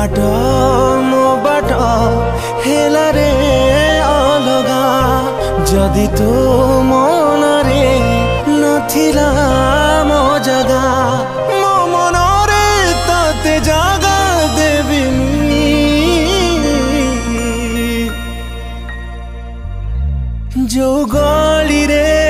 बाट मो बाट हेला रे अलगा जदि तो मन रे नथिला मो जगा मो मन रे तते जगा देबिनी जो गली रे